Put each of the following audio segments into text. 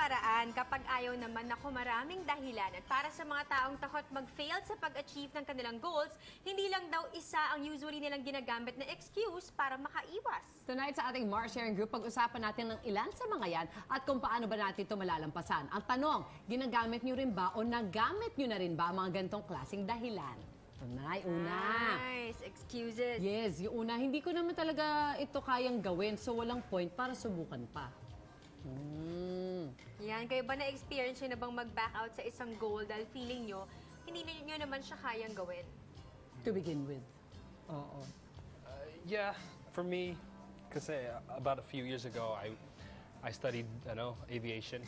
paraan kapag ayaw naman. Ako, maraming dahilan. At para sa mga taong takot mag-fail sa pag-achieve ng kanilang goals, hindi lang daw isa ang usually nilang ginagamit na excuse para makaiwas. Tonight sa ating Mars Sharing Group, pag-usapan natin ng ilan sa mga yan at kung paano ba natin ito malalampasan. Ang tanong, ginagamit nyo rin ba o nagamit nyo na rin ba ang mga ganitong klaseng dahilan? Una. Nice. Excuses. Yes, yung una, hindi ko naman talaga ito kayang gawin, so walang point para subukan pa. Yan, kayo ba na-experience nyo na bang mag-back out sa isang goal dahil feeling nyo, hindi nyo naman siya kayang gawin? To begin with. Oo. Yeah, for me, kasi about a few years ago, I studied, aviation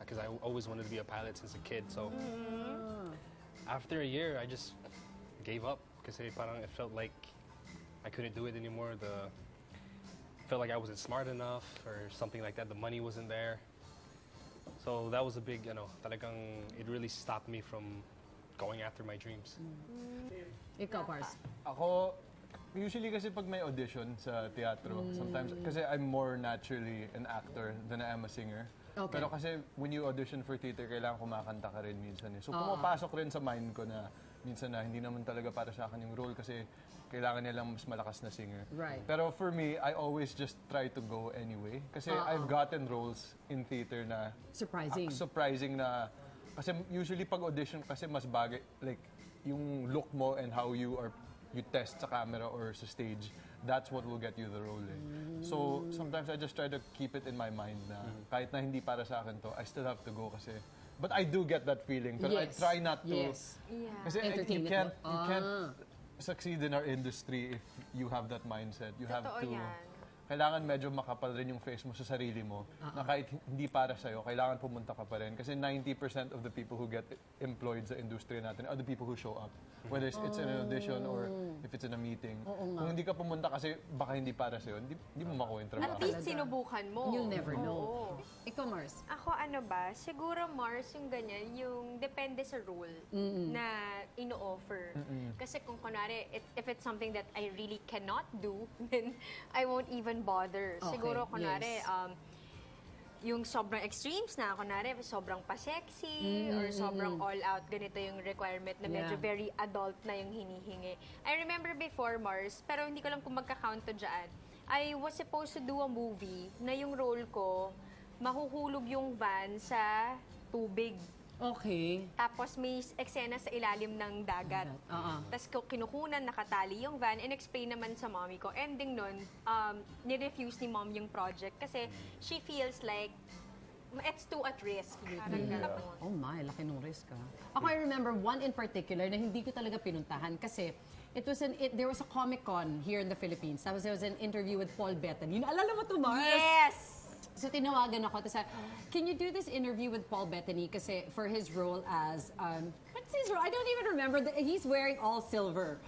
because I always wanted to be a pilot since a kid. So after a year, I just gave up kasi parang it felt like I couldn't do it anymore. Felt like I wasn't smart enough or something like that. The money wasn't there. So that was a big, talagang it really stopped me from going after my dreams. Ikaw, Pars. Ako, usually kasi pag may audition sa teatro, sometimes, kasi I'm more naturally an actor than I am a singer. Okay. Pero kasi when you audition for theater, kailangan kumakanta ka rin minsan. So pumapasok rin sa mind ko na minsan na hindi naman talaga para sa akin yung role kasi kailangan nilang mas malakas na singer. Right. Pero for me, I always just try to go anyway. Kasi I've gotten roles in theater na surprising na kasi usually pag audition kasi mas bagay like yung look mo and how you test sa camera or sa stage, that's what will get you the role. So sometimes I just try to keep it in my mind na kahit na hindi para sa akin to, I still have to go kasi. But I do get that feeling. Pero I try not to. Kasi you can't succeed in our industry if you have that mindset. You have to. Kailangan medyo makapal rin yung face mo sa sarili mo na kahit hindi para sa'yo, kailangan pumunta ka pa rin. Kasi 90% of the people who get employed sa industry natin are the people who show up. Whether it's in an audition or if it's in a meeting. Kung hindi ka pumunta kasi baka hindi para sa'yo, hindi mo makuha yung trabaho. At least sinubukan mo. You'll never know. Ikaw, Mars? Ako siguro Mars yung ganyan, yung depende sa role na ino-offer. Kasi kung kunwari, if it's something that I really cannot do, then I won't even bother. Okay, Siguro kunwari, yung sobrang extremes na, kunwari, sobrang pa-sexy or sobrang all-out, ganito yung requirement na medyo very adult na yung hinihingi. I remember before, Mars, pero hindi ko lang kung magka-count to dyan, I was supposed to do a movie na yung role ko, mahuhulog yung van sa tubig. Okay. Tapos may eksena sa ilalim ng dagat. Tapos kinukunan, nakatali yung van, and-explain naman sa mommy ko. Ending nun, nirefuse ni mom yung project kasi she feels like it's too at risk. Oh my, laki ng risk Ako, I remember one in particular na hindi ko talaga pinuntahan kasi there was a Comic-Con here in the Philippines. Tapos there was an interview with Paul Bettany. Alala mo to, Mars? Yes! So tinawagan ako, tapos can you do this interview with Paul Bettany kasi for his role as, what's his role? I don't even remember. He's wearing all silver.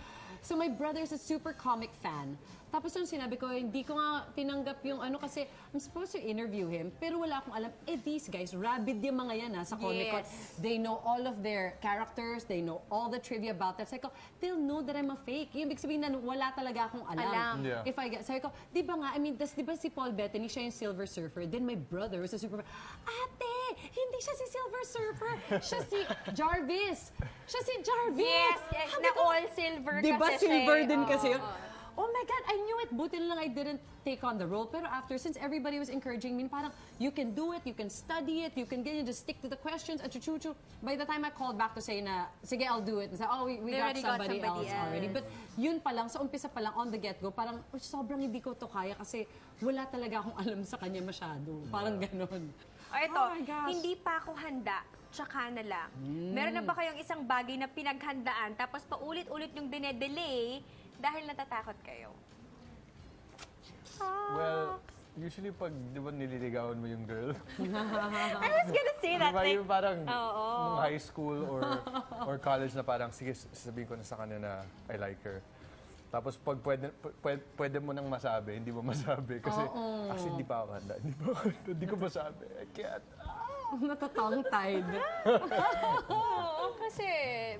So my brother's a super comic fan. Tapos nung sinabi ko, hindi ko nga tinanggap yung kasi I'm supposed to interview him, pero wala akong alam. These guys, rabid yung mga yan sa Comic-Con. They know all of their characters, they know all the trivia about that. Sabi ko, they'll know that I'm a fake. Yung ibig sabihin na wala talaga akong alam. If sabi ko, di ba nga, di ba si Paul Bettany, siya yung Silver Surfer, then my brother was a super, ate, hindi siya si Silver Surfer, siya si Jarvis. Siya si Jarvis. Yes, na all silver kasi siya. Di ba silver din kasi yun? Oh my God, I knew it. Buti lang I didn't take on the role. Pero after, since everybody was encouraging me, parang, you can do it, you can study it, you can just stick to the questions, at chuchu. By the time I called back to say na, sige, I'll do it. We got somebody else already. But yun pa lang, sa umpisa pa lang, on the get-go, parang, sobrang hindi ko to kaya kasi wala talaga akong alam sa kanya masyado. Parang ganon. Ito, hindi pa ako handa. Tsaka na lang. Meron na ba kayong isang bagay na pinaghandaan tapos paulit-ulit yung dinedelay dahil natatakot kayo? Well, usually pag, di ba, nililigawan mo yung girl? I was gonna say that. Diba yung parang nung high school or college na parang, sige, sabihin ko na sa kanya na I like her. Tapos pag pwede mo nang masabi, hindi mo masabi. Kasi actually hindi pa ako handa. Hindi ko masabi. I can't. Natatangtide. Kasi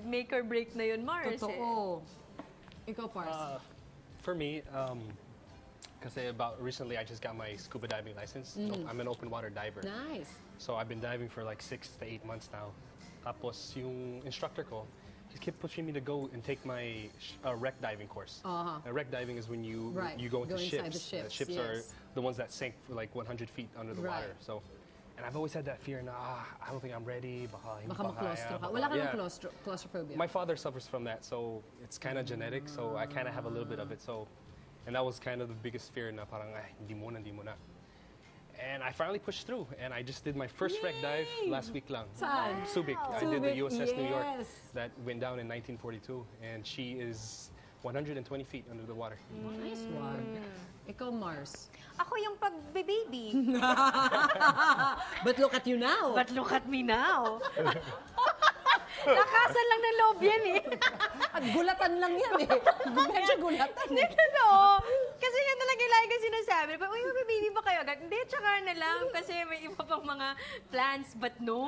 make or break na yun, Mars. Totoo. Ikaw, Pars. For me, Kasi recently I just got my scuba diving license. So I'm an open water diver. Nice. So I've been diving for like 6 to 8 months now. Tapos yung instructor ko, he kept pushing me to go and take my wreck diving course. Wreck diving is when you go into inside ships. the ships. Ships are the ones that sink for like 100 feet under the water. So, and I've always had that fear na I don't think I'm ready. Baka ma-claustro ka. Wala ka ng claustrophobia. My father suffers from that, so it's kind of genetic. So I kind of have a little bit of it. So, and that was kind of the biggest fear na parang hindi mo na. And I finally pushed through, and I just did my first wreck dive last week lang. Saan? Subic. I did the USS New York yes. that went down in 1942, and she is 120 feet under the water. Nice one. Ikaw, Mars. Ako yung pag-baby. But look at you now. But look at me now. Nakasan lang ng loob yan eh. At gulatan lang yan eh. Medyo gulatan. Hindi, totoo. Kasi yan talaga yung lagi ko sinasabi. Uy, baby ba kayo? Hindi, tsaka na lang. Kasi may iba pang mga plans. But no.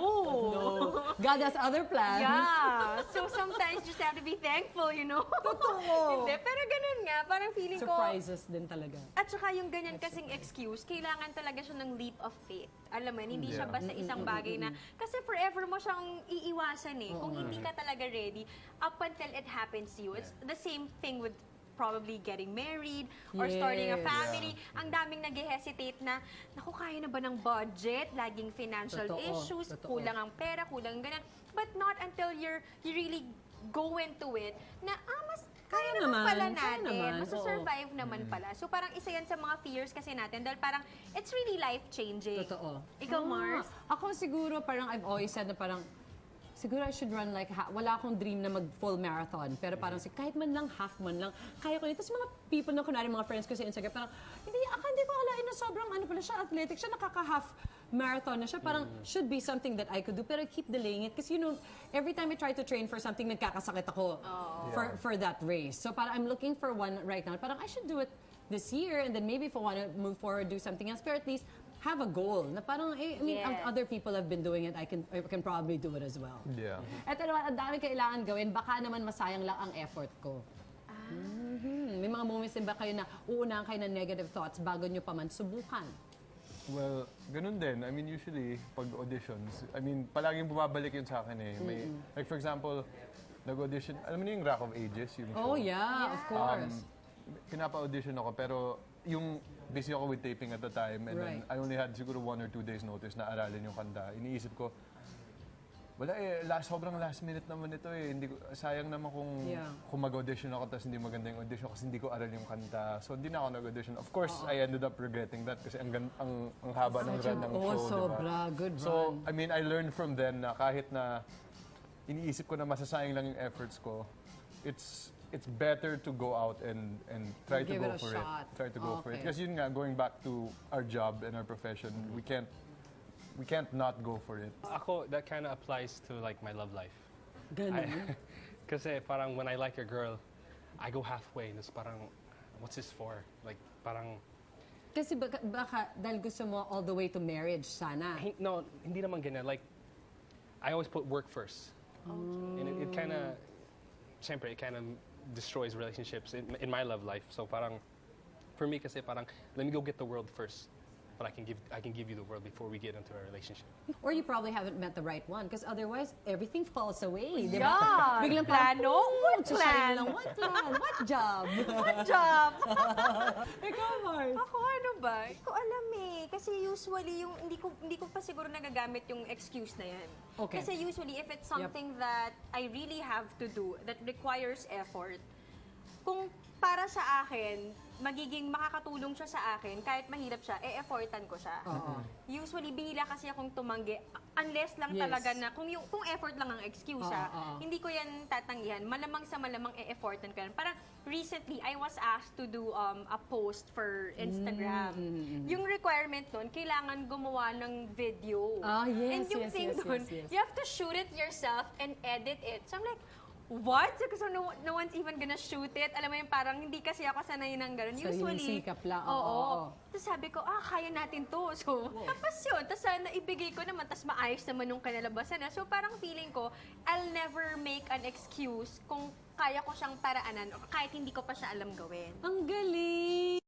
God has other plans. Yeah. So sometimes you just have to be thankful, you know? Totoo. Hindi, pero ganun nga. Parang feeling ko... Surprises din talaga. At saka yung ganyan kasing excuse, kailangan talaga siya ng leap of faith. Alam mo, hindi siya basta isang bagay na... Kasi forever mo siyang iiwasan eh. Kung hindi ka talaga ready, up until it happens to you. It's the same thing with probably getting married or starting a family. Ang daming nag-hesitate na, naku, kaya na ba ng budget? Laging financial issues, kulang ang pera, kulang ganyan. But not until you really go into it na, mas kaya naman pala natin. Masusurvive naman pala. So parang isa yan sa mga fears kasi natin dahil parang it's really life-changing. Totoo. Ikaw, Mars? Ako siguro, parang I've always said na parang, siguro I should run like, wala akong dream na mag-full marathon. Pero parang kahit man lang, half man lang, kaya ko yun. Tapos mga people na kunwari, mga friends ko sa Instagram, parang, hindi ko akalain na sobrang ano pala siya, athletic siya, nakaka-half marathon na siya. Parang should be something that I could do. Pero I keep delaying it. Kasi every time I try to train for something, nagkakasakit ako for that race. So parang I'm looking for one right now. Parang I should do it this year. And then maybe if I want to move forward, do something else. Pero at least, have a goal. Na parang, I mean, other people have been doing it. I can probably do it as well. Yeah. At naman, ang dami kailangan gawin. Baka naman masayang lang ang effort ko. May mga moments din ba kayo na uunahan kayo ng negative thoughts bago nyo pa man subukan? Well, ganun din. I mean, usually, pag auditions, I mean, palaging bumabalik yun sa akin eh. May, like, for example, nag-audition, alam mo yung Rock of Ages? Yung show? Oh, yeah, of course. Pinapa-audition ako, pero yung busy ako with taping at the time, and then I only had siguro 1 or 2 days notice na aralin yung kanta. Iniisip ko, wala sobrang last minute naman ito eh. Hindi ko, sayang naman kung mag-audition ako tapos hindi maganda yung audition kasi hindi ko aral yung kanta. So hindi na ako nag-audition. Of course, I ended up regretting that kasi ang haba ng run ng show, sobra. Good run. So, I mean, I learned from then na kahit na iniisip ko na masasayang lang yung efforts ko, it's better to go out and try to go for it. Try to go for it. Because yun nga, going back to our job and our profession, we can't not go for it. Ako, that kind of applies to like my love life. Ganun. Kasi parang when I like a girl, I go halfway. Tapos parang, what's this for? Like parang... Kasi baka dahil gusto mo all the way to marriage sana. No, hindi naman ganyan. Like, I always put work first. And it kind of, syempre, it kind of destroys relationships in my love life. So parang, for me kasi parang, let me go get the world first. But I can give you the world before we get into a relationship. Or you probably haven't met the right one because otherwise everything falls away. Yeah. Diba? Biglang Plano? What plan? What plan? What job? What job? Ikaw, Mars. Ako ano ba? Hindi ko alam eh. Kasi usually yung hindi ko pa siguro nagagamit yung excuse na yan. Okay. Kasi usually if it's something that I really have to do that requires effort, kung para sa akin, magiging makakatulong siya sa akin, kahit mahirap siya, e-effortan ko siya. Usually, bihila kasi akong tumanggi. Unless lang talaga na, kung effort lang ang excuse hindi ko yan tatanggihan. Malamang sa malamang e-effortan ko yan. Parang recently, I was asked to do a post for Instagram. Yung requirement nun, kailangan gumawa ng video. And yung thing dun, you have to shoot it yourself and edit it. So I'm like, what? So no one's even gonna shoot it. Alam mo yung parang hindi kasi ako sanay ng gano'n. Usually, sikap lang. Oo. Tapos sabi ko, kaya natin to. So, tapos yun. Tapos naibigay ko naman. Tapos maayos naman yung kanalabasan na. So, parang feeling ko, I'll never make an excuse kung kaya ko siyang paraanan o kahit hindi ko pa siya alam gawin. Ang galing!